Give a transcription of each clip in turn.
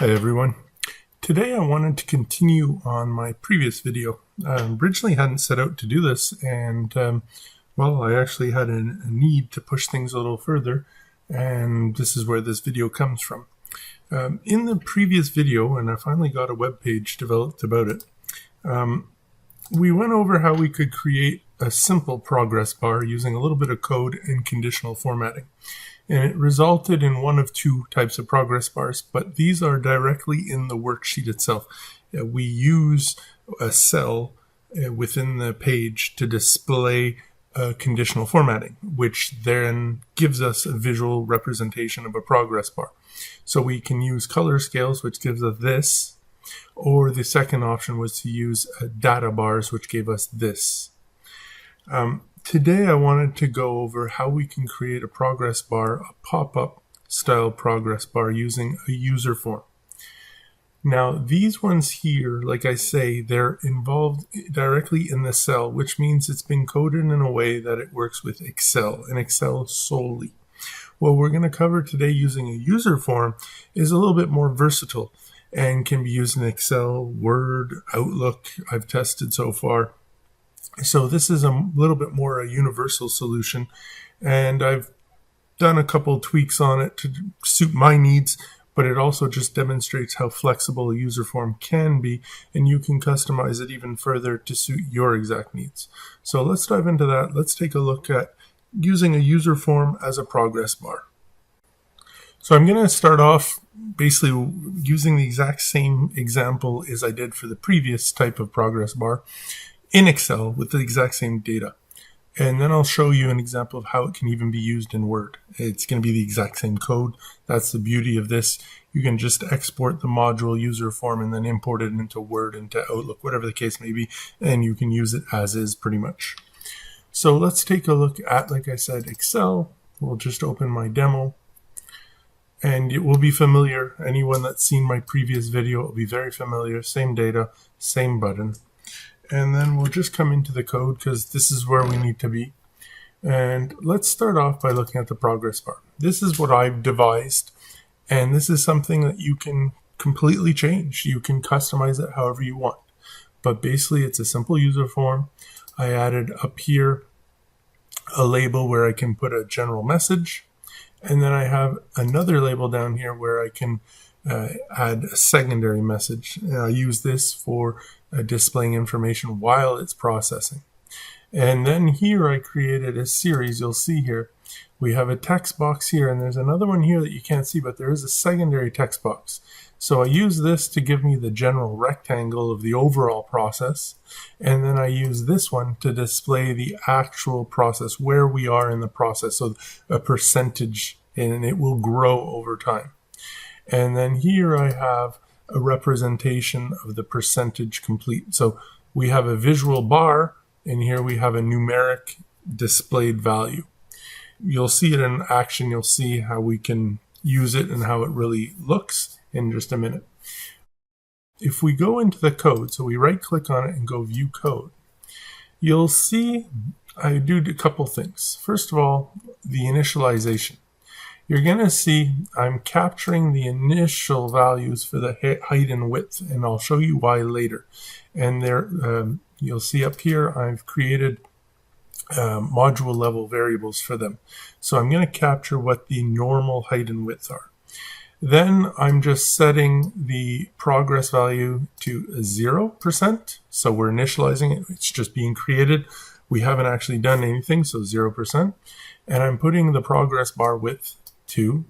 Hi everyone. Today I wanted to continue on my previous video. I originally hadn't set out to do this, and well, I actually had a need to push things a little further, and this is where this video comes from. In the previous video, and I finally got a web page developed about it, we went over how we could create a simple progress bar using a little bit of code and conditional formatting. And it resulted in one of two types of progress bars, but these are directly in the worksheet itself. We use a cell within the page to display conditional formatting, which then gives us a visual representation of a progress bar. So we can use color scales, which gives us this, or the second option was to use data bars, which gave us this. Today I wanted to go over how we can create a progress bar, a pop-up style progress bar using a user form. Now these ones here, like I say, they're involved directly in the cell, which means it's been coded in a way that it works with Excel and Excel solely. What we're going to cover today using a user form is a little bit more versatile and can be used in Excel, Word, Outlook, I've tested so far. So this is a little bit more a universal solution, and I've done a couple tweaks on it to suit my needs, but it also just demonstrates how flexible a user form can be, and you can customize it even further to suit your exact needs. So let's dive into that. Let's take a look at using a user form as a progress bar. So I'm going to start off basically using the exact same example as I did for the previous type of progress bar in Excel with the exact same data. And then I'll show you an example of how it can even be used in Word. It's going to be the exact same code. That's the beauty of this. You can just export the module user form and then import it into Word, into Outlook, whatever the case may be, and you can use it as is pretty much. So let's take a look at, like I said, Excel. We'll just open my demo. And it will be familiar. Anyone that's seen my previous video will be very familiar. Same data, same button. And then we'll just come into the code because this is where we need to be. And let's start off by looking at the progress bar. This is what I've devised, and this is something that you can completely change. You can customize it however you want. But basically, it's a simple user form. I added up here a label where I can put a general message, and then I have another label down here where I can add a secondary message. I use this for displaying information while it's processing. And then here I created a series. You'll see here we have a text box here, and there's another one here that you can't see, but there is a secondary text box. So I use this to give me the general rectangle of the overall process, and then I use this one to display the actual process, where we are in the process, so a percentage, and it will grow over time. And then here I have a representation of the percentage complete. So we have a visual bar, and here we have a numeric displayed value. You'll see it in action. You'll see how we can use it and how it really looks in just a minute. If we go into the code, so we right click on it and go view code, you'll see I do a couple things. First of all, the initialization. You're going to see I'm capturing the initial values for the height and width, and I'll show you why later. And there, you'll see up here, I've created module level variables for them. So I'm going to capture what the normal height and width are. Then I'm just setting the progress value to 0%. So we're initializing it. It's just being created. We haven't actually done anything, so 0%. And I'm putting the progress bar width to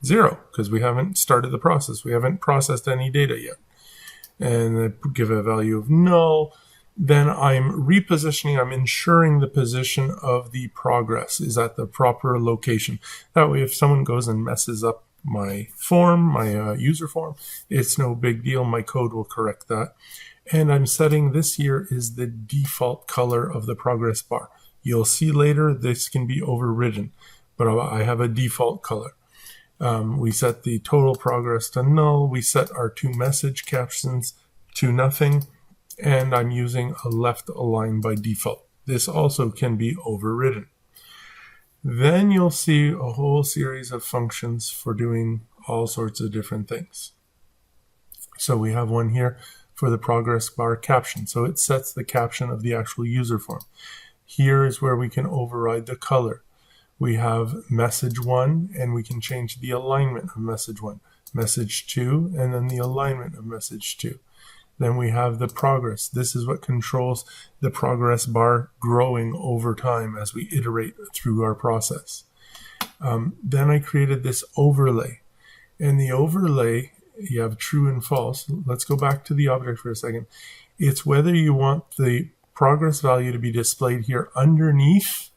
0 because we haven't started the process. We haven't processed any data yet. And I give a value of null. Then I'm repositioning, I'm ensuring the position of the progress is at the proper location. That way, if someone goes and messes up my form, my user form, it's no big deal. My code will correct that. And I'm setting this here is the default color of the progress bar. You'll see later this can be overridden, but I have a default color. We set the total progress to null. We set our two message captions to nothing, and I'm using a left align by default. This also can be overridden. Then you'll see a whole series of functions for doing all sorts of different things. So we have one here for the progress bar caption. So it sets the caption of the actual user form. Here is where we can override the color. We have message 1, and we can change the alignment of message 1, message 2, and then the alignment of message 2. Then we have the progress. This is what controls the progress bar growing over time as we iterate through our process. Then I created this overlay. And the overlay, you have true and false. Let's go back to the object for a second. It's whether you want the progress value to be displayed here underneath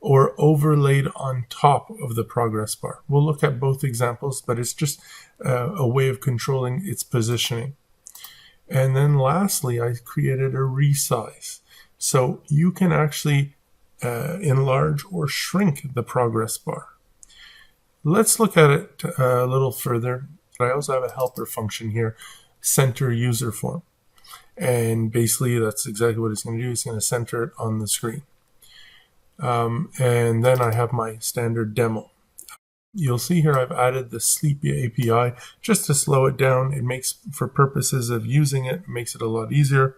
or overlaid on top of the progress bar. We'll look at both examples, but it's just a way of controlling its positioning. And then lastly, I created a resize. So you can actually enlarge or shrink the progress bar. Let's look at it a little further. I also have a helper function here, center user form. And basically that's exactly what it's going to do. It's going to center it on the screen. And then I have my standard demo. You'll see here I've added the sleep API just to slow it down. It makes, for purposes of using it, makes it a lot easier.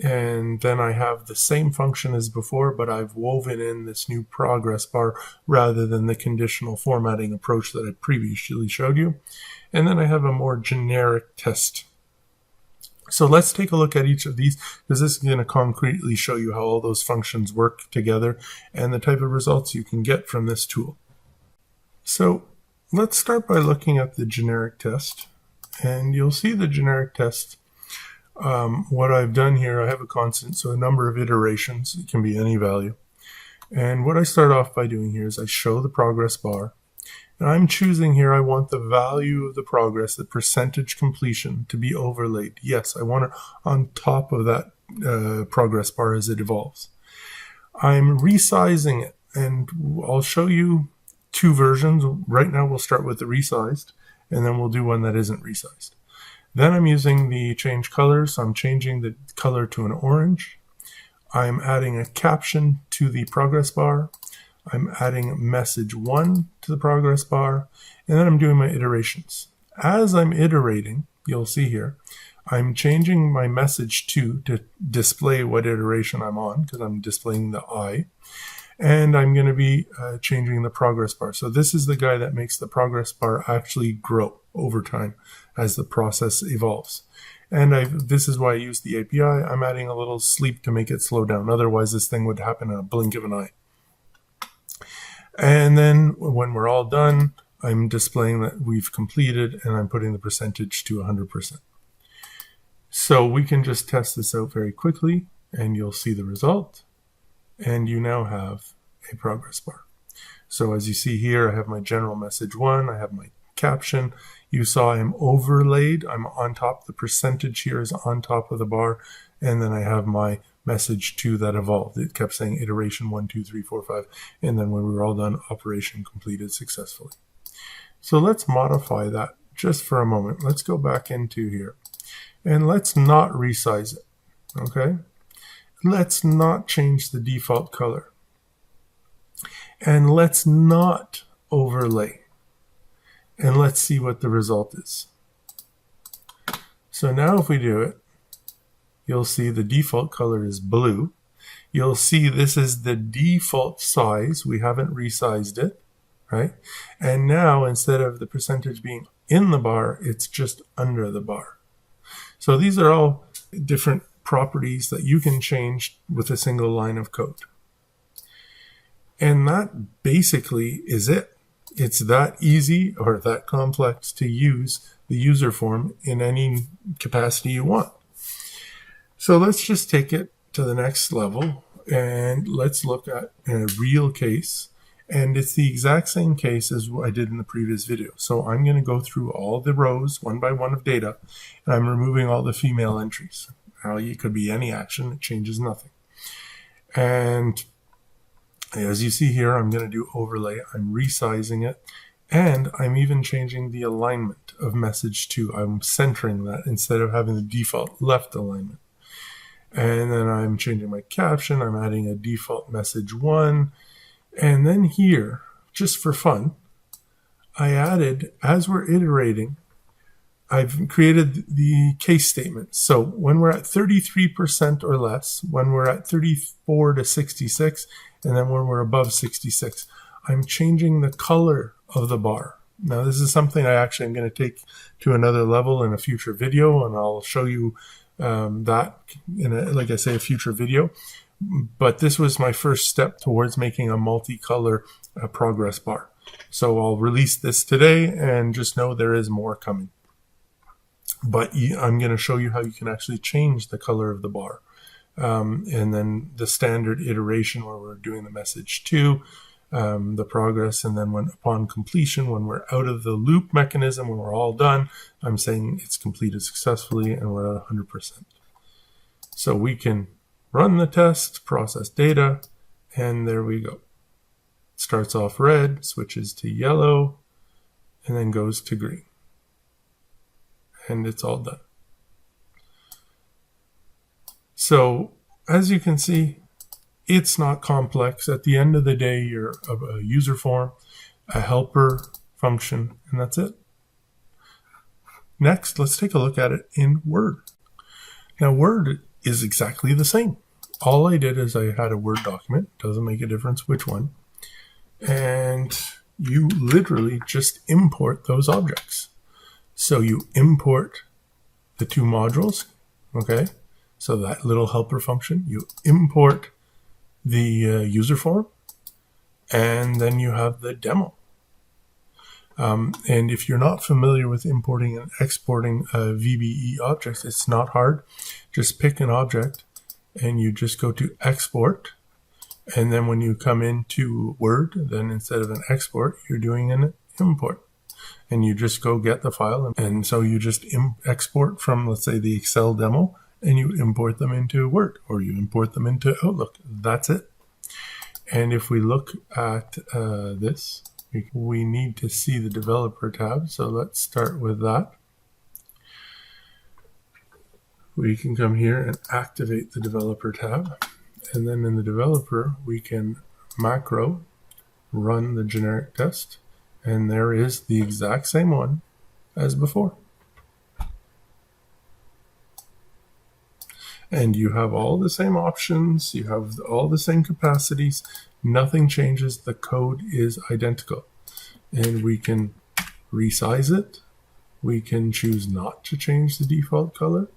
And then I have the same function as before, but I've woven in this new progress bar rather than the conditional formatting approach that I previously showed you. And then I have a more generic test. So let's take a look at each of these, because this is going to concretely show you how all those functions work together and the type of results you can get from this tool. So let's start by looking at the generic test, and you'll see the generic test. What I've done here, I have a constant, so a number of iterations. It can be any value. And what I start off by doing here is I show the progress bar. And I'm choosing here, I want the value of the progress, the percentage completion, to be overlaid. Yes, I want it on top of that progress bar as it evolves. I'm resizing it, and I'll show you two versions. Right now we'll start with the resized, and then we'll do one that isn't resized. Then I'm using the change color, so I'm changing the color to an orange. I'm adding a caption to the progress bar. I'm adding message 1 to the progress bar, and then I'm doing my iterations. As I'm iterating, you'll see here, I'm changing my message 2 to display what iteration I'm on, because I'm displaying the I. And I'm going to be changing the progress bar. So this is the guy that makes the progress bar actually grow over time as the process evolves. And this is why I use the API. I'm adding a little sleep to make it slow down. Otherwise, this thing would happen in a blink of an eye. And then when we're all done, I'm displaying that we've completed, and I'm putting the percentage to 100%. So we can just test this out very quickly, and you'll see the result. And you now have a progress bar. So as you see here, I have my general message 1, I have my caption. You saw I'm overlaid, I'm on top, the percentage here is on top of the bar, and then I have my message 2 that evolved. It kept saying iteration 1, 2, 3, 4, 5, and then when we were all done, operation completed successfully. So let's modify that just for a moment. Let's go back into here, and let's not resize it, okay? Let's not change the default color. And let's not overlay. And let's see what the result is. So now if we do it, you'll see the default color is blue. You'll see this is the default size. We haven't resized it, right? And now instead of the percentage being in the bar, it's just under the bar. So these are all different properties that you can change with a single line of code. And that basically is it. It's that easy or that complex to use the user form in any capacity you want. So let's just take it to the next level, and let's look at a real case. And it's the exact same case as what I did in the previous video. So I'm going to go through all the rows one by one of data, and I'm removing all the female entries. Now, it could be any action, it changes nothing. And as you see here, I'm going to do overlay. I'm resizing it, and I'm even changing the alignment of message 2. I'm centering that instead of having the default left alignment. And then I'm changing my caption. I'm adding a default message 1. And then here, just for fun, I added, as we're iterating, I've created the case statement. So when we're at 33% or less, when we're at 34 to 66, and then when we're above 66, I'm changing the color of the bar. Now, this is something I actually am going to take to another level in a future video, and I'll show you that in, like I say, a future video. But this was my first step towards making a multicolor progress bar. So I'll release this today, and just know there is more coming. But I'm going to show you how you can actually change the color of the bar. And then the standard iteration where we're doing the message to, the progress, and then upon completion, when we're out of the loop mechanism, when we're all done, I'm saying it's completed successfully and we're at 100%. So we can run the test, process data, and there we go. It starts off red, switches to yellow, and then goes to green. And it's all done. So as you can see, it's not complex. At the end of the day, you're a user form, a helper function, and that's it. Next, let's take a look at it in Word. Now, Word is exactly the same. All I did is I had a Word document. Doesn't make a difference which one. And you literally just import those objects. So you import the two modules, okay? So that little helper function, you import the user form, and then you have the demo. And if you're not familiar with importing and exporting VBE objects, it's not hard. Just pick an object, and you just go to export. And then when you come into Word, then instead of an export, you're doing an import. And you just go get the file. And so you just export from, let's say, the Excel demo, and you import them into Word, or you import them into Outlook. That's it. And if we look at this, we need to see the developer tab. So let's start with that. We can come here and activate the developer tab. And then in the developer, we can macro run the generic test. And there is the exact same one as before. And you have all the same options. You have all the same capacities. Nothing changes. The code is identical. And we can resize it. We can choose not to change the default color.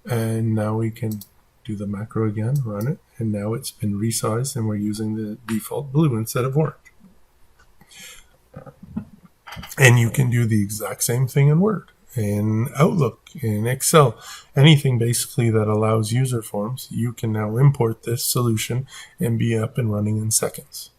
And now we can do the macro again, run it. And now it's been resized and we're using the default blue instead of orange. And you can do the exact same thing in Word, in Outlook, in Excel, anything basically that allows user forms. You can now import this solution and be up and running in seconds.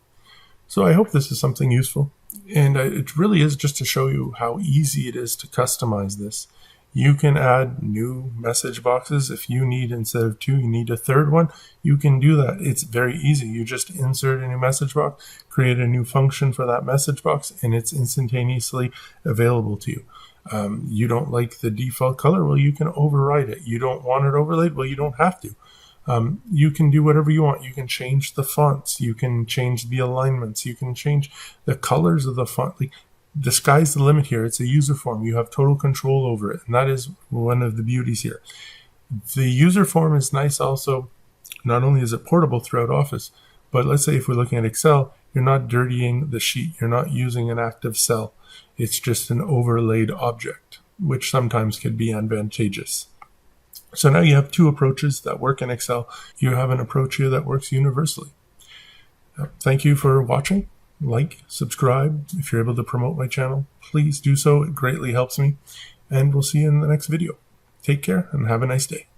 So I hope this is something useful. And it really is just to show you how easy it is to customize this. You can add new message boxes. If you need, instead of 2, you need a third one, you can do that. It's very easy. You just insert a new message box, create a new function for that message box, and it's instantaneously available to you. You don't like the default color? Well, you can override it. You don't want it overlaid? Well, you don't have to. You can do whatever you want. You can change the fonts. You can change the alignments. You can change the colors of the font. The sky's the limit here. It's a user form. You have total control over it. And that is one of the beauties here. The user form is nice also. Not only is it portable throughout Office, but let's say if we're looking at Excel, you're not dirtying the sheet. You're not using an active cell. It's just an overlaid object, which sometimes can be advantageous. So now you have two approaches that work in Excel. You have an approach here that works universally. Thank you for watching. Like, subscribe. If you're able to promote my channel, please do so. It greatly helps me. And we'll see you in the next video. Take care and have a nice day.